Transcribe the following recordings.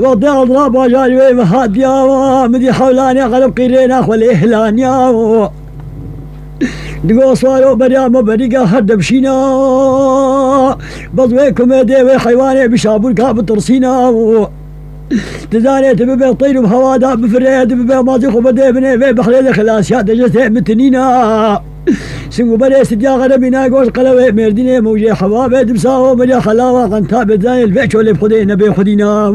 وضع أضراب وجاري مهاديا مدي حولاني غلب قيرينا والإهلانيا دقو صوالو بريام بريقا هرد بشينا بضويكم يدي حيواني بشابو الكاب ترسينا تزاني تبي طير بهوادا بفريد ببي مازيخ وبدي بني في بحريد خلاص يا دجتي متنينا سنقو بري سديا غربينا قوش قلوي مرديني موجي حوابي دبساو مريا خلاوة غنتا بزاني الفيتشو اللي بخدينا بخدينا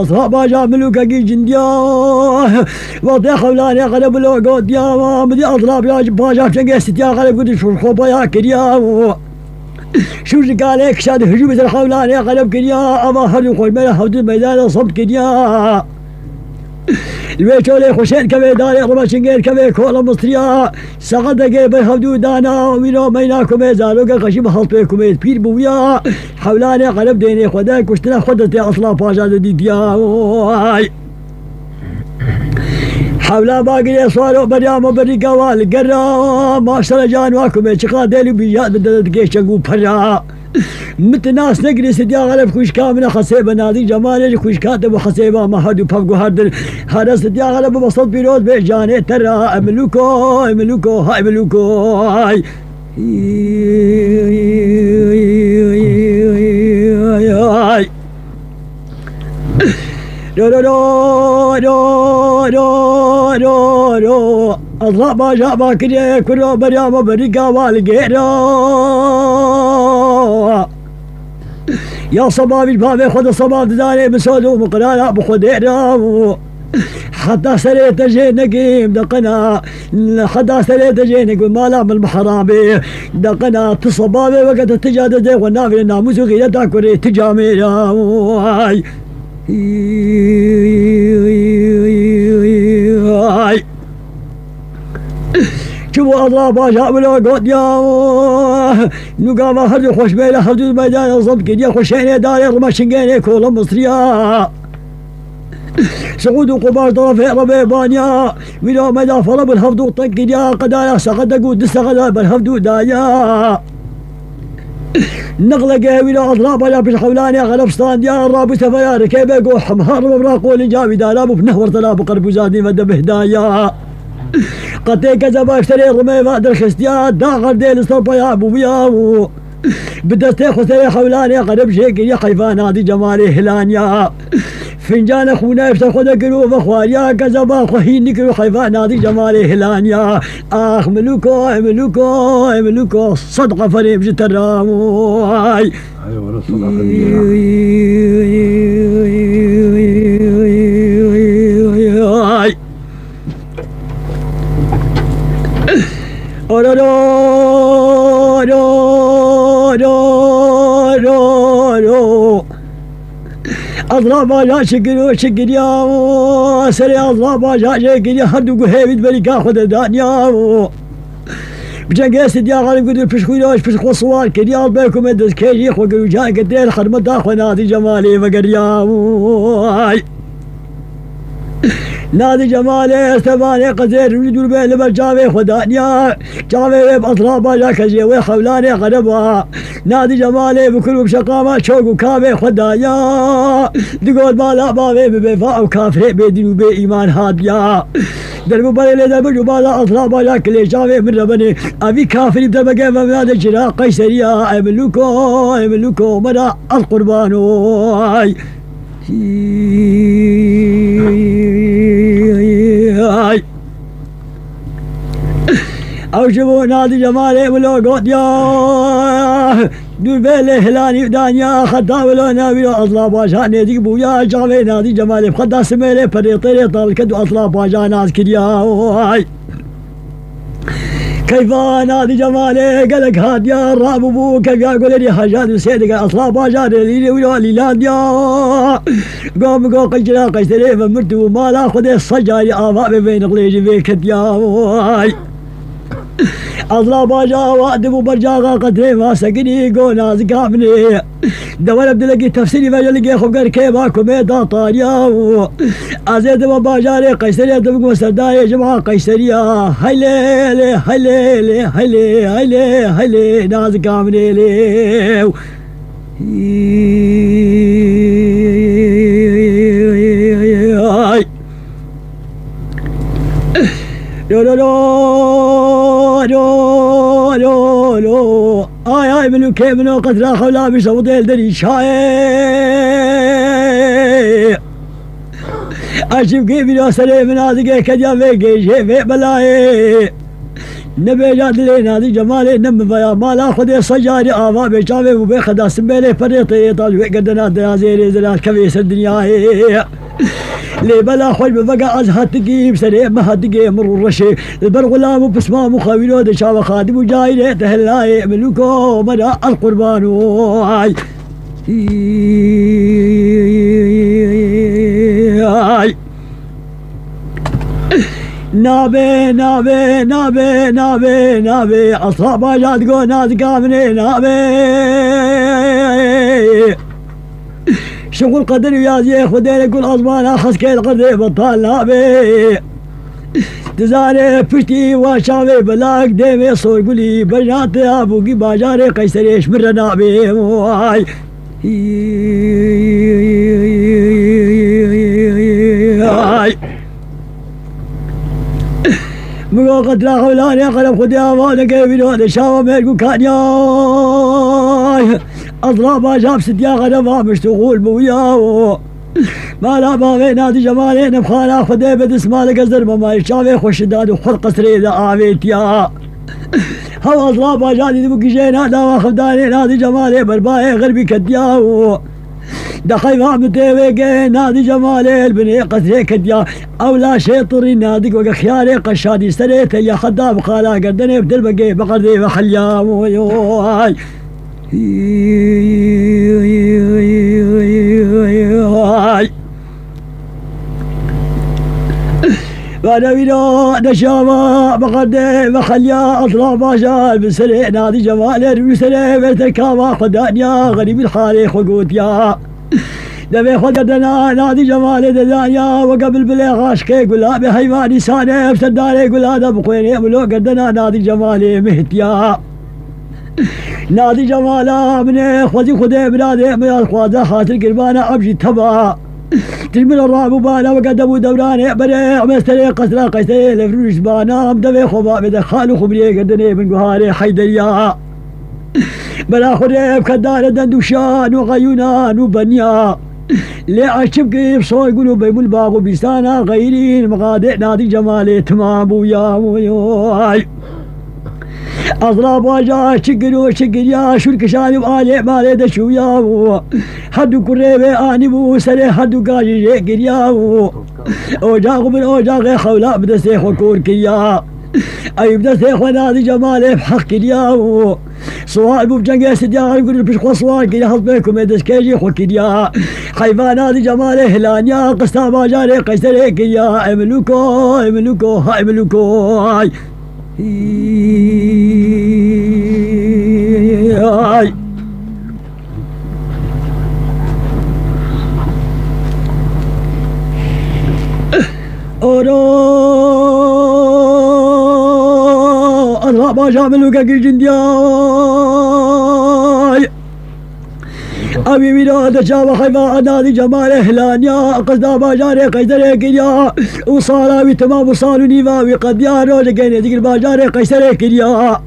صابا جاملوكا كي جنديا وضيع خولاني غلب لوغو ديا مدي اضراب يا باجا فشنقي ستيا غلب قد شرخوبا يا كريا شو قالك شاد هجوم الخولاني غلب كريا اما هردو خوش ميلا هودو ميدان صبت كريا الويتولي خوشين كبي داري ربا شنقين كبي كولا مصريا سغدا قيبي هودو دانا ومينو ميناكم يزالوكا خشيب حلطيكم يتبير بويا حولاني غلب ديني خداك واشتنا خدتي اصلا باجا دي ديا حولا باقي صاروا بريام وبريقا والقرا ما شرى جانواكم يشقا ديلي بيجاد ددقيش شقو برا مت ناس نقري سديا غلب خوش كامنا خسيبه نادي جمالي خوش كاتب وخسيبه ما حد يفقو هردر هذا سديا غلب بصد بيروز بيجاني ترى املوكو املوكو هاي املوكو هاي رو رو رو رو رو رو الضبا جابا كريه كرو بريام بريقا والقيرا يا صبابي البابي خذ الصباب داري بسودو مقرانا بخديرا حتى سريت جينك دقنا حتى سريت جينك مالا من المحرابي دقنا تصبابي وقت التجادة والنافي الناموس غيرتا كري تجاميرا شوفوا أضرابا جابلو قديا نقام هردو خوش بيلا هردو الميدان صبت كديا خوشيني داري رما شنقيني كولا مصريا سعود وقبار طرفي ربي بانيا ميلو مدى فرب الهفدو طق كديا قدايا سغدقو دستغدا بالهفدو دايا نغلق ولا أضراب ولا بشحولاني غلب ستان يا الراب سفيا ركيبه قو حمهر وبراقو لجاوي دالابو بنهور تلابو قربو زادي مدى بهدايا قطيك زبا اشتري رمي فادر خستيات داخل ديل الصربة يا ابو بياو بدستي خسري حولاني قرب شيك يا حيفان هذه جمالي هلانيا فنجان اخونا يفتح خذ قلوب اخوانيا كزبا خهين نكرو حيفان هذه جمالي هلانيا اخ ملوكو ملوكو ملوكو صدقه فريم جتراموي ايوه صدقه رو رو رو رو رو رو أضرابا جا شكرو شكريا سري أضرابا جا شكريا هردو هيبت بريكا خد دانيا بجنگه سديا غالب قدر بشخويلاش بشخو صوال كريا بيكم يدس كيجي خو قلو جا قدير خدمتا خو نادي جمالي وقريا نادي جمالي استباني قزير ويدور بيه لبجاوي خدانيا جاوي بأطرابا جا كجيوي حولاني غربا نادي جمالي بكل بشقامة شوق وكافي خدايا دقول بالا باوي ببيفاء وكافري بيدين وبإيمان هاديا دربو بالي دربو جبالا أطرابا جا كلي جاوي من ربني أبي كافري بدبقى ممناد الجراء قيسريا املوكو املوكو مدى القربانوي او شبو نادي جمالي ولو قديا دور بيلي هلاني دانيا خدا ولو ناوي اطلاب واجهان يديك بويا جاوي نادي جمالي بخدا سميلي فريطيري طال كدو اطلاب واجهان ناس كريا كيف نادي جمالي قالك هاديا الراب ابوك كيف يقول لي حاجات سيدك اطلاب واجهان لي ولو ليلانديا قوم قو قجرا قجري فمرتو ما لا خذ الصجاري افا بين غليجي بيك ديا أضلا باجا وادم وبرجاغا قدري ما سقني قونا زقامني دول بدلقي تفسيري فجلقي خبقر كيما كوميدا طاريا أزيد وباجاري قيسريا دمق وسردايا جماعة قيسريا هيلي هيلي هيلي هيلي هيلي نازقامني ليو لو لو لو لو لو آي منو كي منو قد راح ولا بصوت الدري شاي أشوف كيف منو سري منازقه كجا فيكي شيفي بلاي نبي جاد لينا دي جمالي نم فيا مالا خدي صجاري آفا بشافي وبيخدا سبيلي فريطي طال وقدنا درازيري زلال كبيس الدنيا لي بلا خوش بفقا ازهد تقيم سريع مهد تقيم مر الرشي البرغلام وبسمام وخاويلو دشاوة خادم وجاي تهلاي ملوكو مدى القربان واي نابي نابي نابي نابي نابي أصحاب جاد قو ناس قامني نابي شغل قدر يا زيخ ودير كل أزمان أخص كي القدر بطال نابي تزاري فشتي وشافي بلاك ديمي صور قولي بجنات أبوكي باجاري قيسريش مر نابي واي مقو قد لا خولاني قلب خدي أمانا كيفين هذا شاوة ميركو كان ياي أضراب أجاب ستيا غنفا مشتغول بوياو ما لا باغي نادي جمالين بخانا خدي بدس مالك الزرمة ما يشافي خوش داد وخلق سريدة آميت يا هو أضراب أجادي دبوكي جينا داوا خداني نادي جمالي برباي غربي كدياو دخي فهمتي ويقين نادي جمالي البني قتري كديا او لا شي طري نادي وقا خياري قشادي سريت يا خدام خالا قدني بدل بقي بقردي وخليام ويواي وانا وينا نشامة بقردي وخليا اطلع باشال بسري نادي جمالي بسري بيتكاما خدانيا غريب الحالي خقوت يا دبي خد قدنا نادي جمالي دنيا وقبل بليغ عشقي قلابي حيواني ساني بسداري قل هذا بقويني ملو قدنا نادي جمالي مهتيا نادي جمالا مني خذي خذي بلادي من الخوازة خاطر قربانا أبجي تبا تلمن الراب وبانا وقدموا دوراني بريع مستري قسرا قيسي لفروش بانا مدبي خبا بدخالو خبري قدني من قهاري حيدريا بلا خذي بكدار دندوشان وغيونان وبنيا لي عشب كيف صوي يقولوا بيم الباغ وبيستانا غيرين مغادئ نادي جمالي تمام ويا وياي أضرب وجا شقروا شقر يا شو الكشاني وآلي مالي دشو يا حدو كريبي آني بو سري حدو قاجي شقر يا أوجاغ من أوجاغ خولا بدا سيخ وكور كيا أي بدا سيخ ونادي جمالي بحق يا سؤال بو بجنجي سديا يقول بشخو سؤال كي يحط بيكم يدس كيجي خوكيا حيفان هذه جمالي هلانيا قسطا باجاري قيسري كيا املوكو املوكو هاي املوكو هاي هاي أورو أضرب باجا ملوكا كي جندياي أبي بنا دشا وخيفا نادي جمال هلانيا قصدا باجاري قيسري كيا وصالا بتمام وصالو نيفا وقد يا روج كيني ذكر باجاري قيسري كيا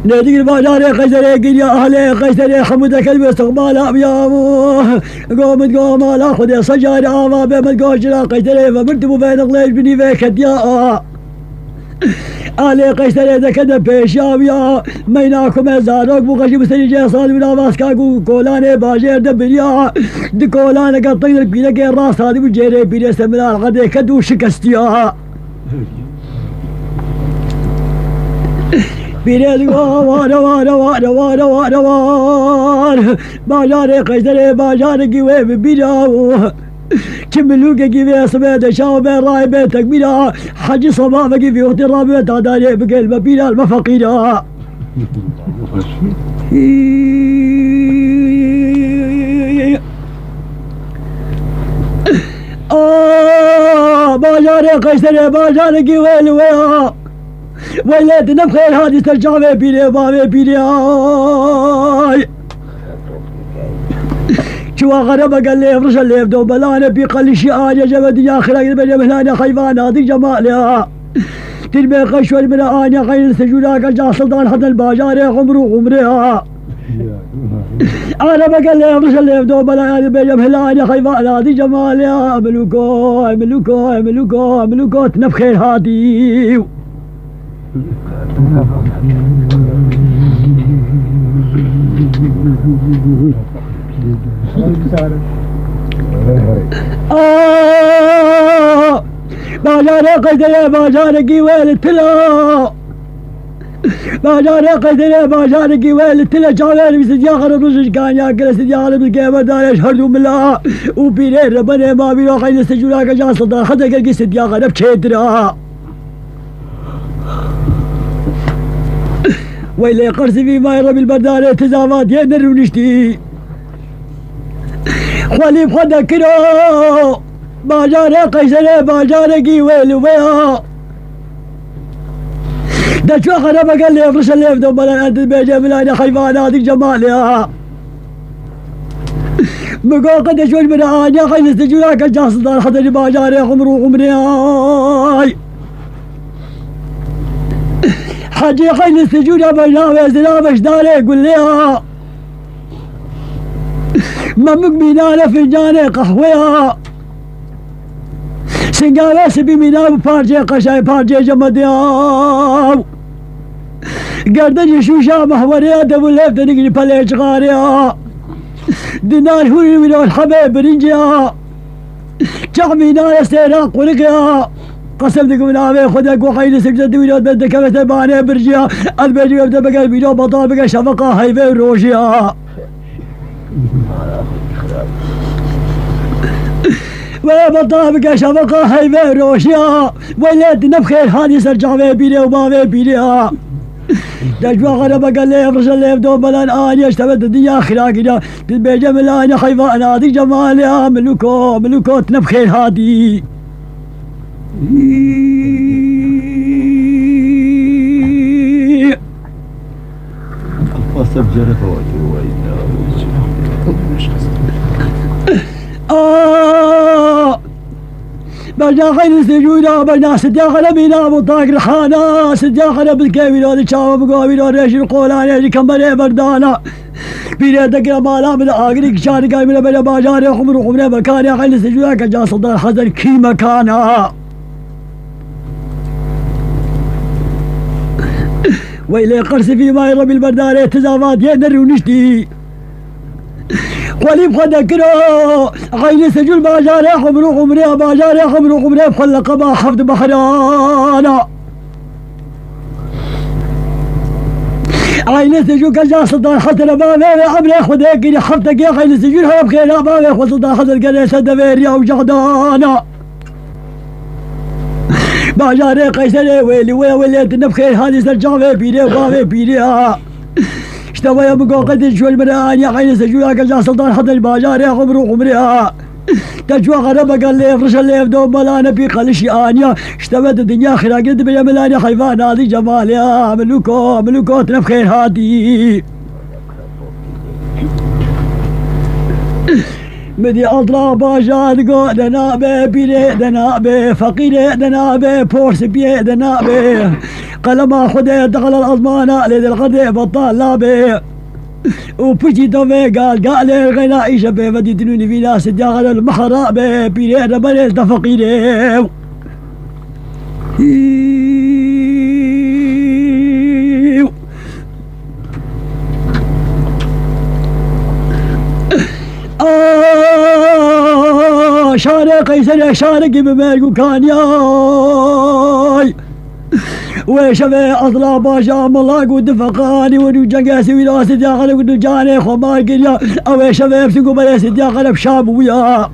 نادي الباجاري قيسري كيا أهلي قيسري حمودك الاستقبال أبيامو قوم لا خذي صجاري آما بمن قوشنا قيسري فمرتبو بين غليش بني فيك ديا آلي قيسري ذا كذا بيشاويا ميناكم زاروك بوغشي بسري جي صاد ولا ماسكاكو كولاني باجير دبريا دي كولاني قطين البينا كي الراس هذي بجيري بينا سمنا الغدي كدو شكستيا بيريد وان وان وان وان وان وان باجاري قيسري باجاري قوي بيجاو كملوك كيف صبيت شاو بين راي بيتك بلا حج صبابك في وقت الرابط هذا بقلبه بلا المفقيرة باجاري قيسري باجاري ويل ويا ويلات نبخير هادي ترجع بيلي بابي بيلي شو غرب قال لي افرش اللي يبدو بلانا بيقل شيء يا جبد يا خلاق بلا خيفان هذه جمالها تربي قشور من آنيا غير سجولاك جا سلطان حتى الباجاري عمرو عمرها أنا بقول لي افرش اللي يبدو بلانا بيجم هلانيا خيفان هذه جمالها ملوكو ملوكو ملوكو ملوكو تنبخير هادي باجاري قدري باجاري ويل تلا باجاري قدري باجاري ويل تلا جاوير بسجاخر بسج كان ياكل سجاخر بالقيمة دار يشهدوا بالله وبيري ربنا ما بيرو خير سجولاك جا صدار حتى قلقي سجاخر بشيدرا ويلي قرص في ما يرى بالبردارة تزافات ينر ونشتي خلي بخدا كرو باجاري قيسري باجاري ويل ويا دا شو خرب قال لي افرش اللي يفدو بلا انت بيجي بلا خيفان هذيك جمالها بقول قد شوش من آنيا خيل استجولاك جاس دار حتى باجاري عمرو عمري حاجي خيل استجولا بجاوي زلابش داري قول لها ممك بينانا فنجاني قهوة سنقالة سبي مينام بارجي قشاي بارجي جمدياو قردج شوشا محوريا دبو ليف دنقني بليج غاريا دينار هوري من الحبيب برنجيا جعمي نانا سيراق ورقيا قسم دقو نامي خدك وخيل سجد وينات بدك مثل باني برجيا البيجي يبدا بقى بينو بطابقة شفقة هيفي روشيا وبطابقة شفقة هيفي روشيا وليت نبخير هاني سرجع بيني وما بيني دجوا غرب قال لي افرش اللي يبدو بلان اني اشتبت الدنيا خلاقنا تبيجم الاني خيفان هذه جمالها ملوكو ملوكو تنبخير هادي بجا خير سجودا بجا سجاخنا بينا بطاق رحانا سجاخنا بالكيبينو دي شاوة بقوبينو ريش القولاني دي كمبري بردانا بينا دقنا مالا من آقريك شارقا من بنا باجاري خمرو خمري مكاني خير سجودا كجا صدر حزن كي مكانا ويلي قرص في ما يرى بالبرداني تزافات ينر ونشتي ولي بخدا كرو غير سجل باجاري خمرو خمري باجاري خمرو خمري بخلق ما حفظ بحرانا غير سجل كجا صدار حتى ما بيني عمري خديك لي حفتك يا غير سجل هرب خير ما بيني خصدار حتى القرية سدفيريا وجعدانا باجاري قيسري ويلي ويلي تنبخير هذه سرجع بيني وما بيني اشتوى يا بقول قد شوي المراني عين سجولا كجا سلطان حتى الباجاري عمرو عمرها تجوا غرب قال لي افرش اللي يبدو بلانا في قلشي انيا اشتوت الدنيا خلاقت بيا ملاني خيفان هذه جمالها ملوكو ملوكو تنبخير هادي مدي اطلع باجار دنا بيري دنا فقير دنا بورس بي دنا قلما خدي دخل الأضمانة لدي الغدي بطال لابي وبجي دومي قال لي غنائي شبي بدي دنوني في ناس داخل المحراب بيري ربني فقيري شارق قيسر شارق بمالكو كان ياي وشبه اطلع باشا الله قد فقاني ونجنقاسي ولا سداخل ونجاني خمار قريا او شبه بسقو بلا سداخل بشاب ويا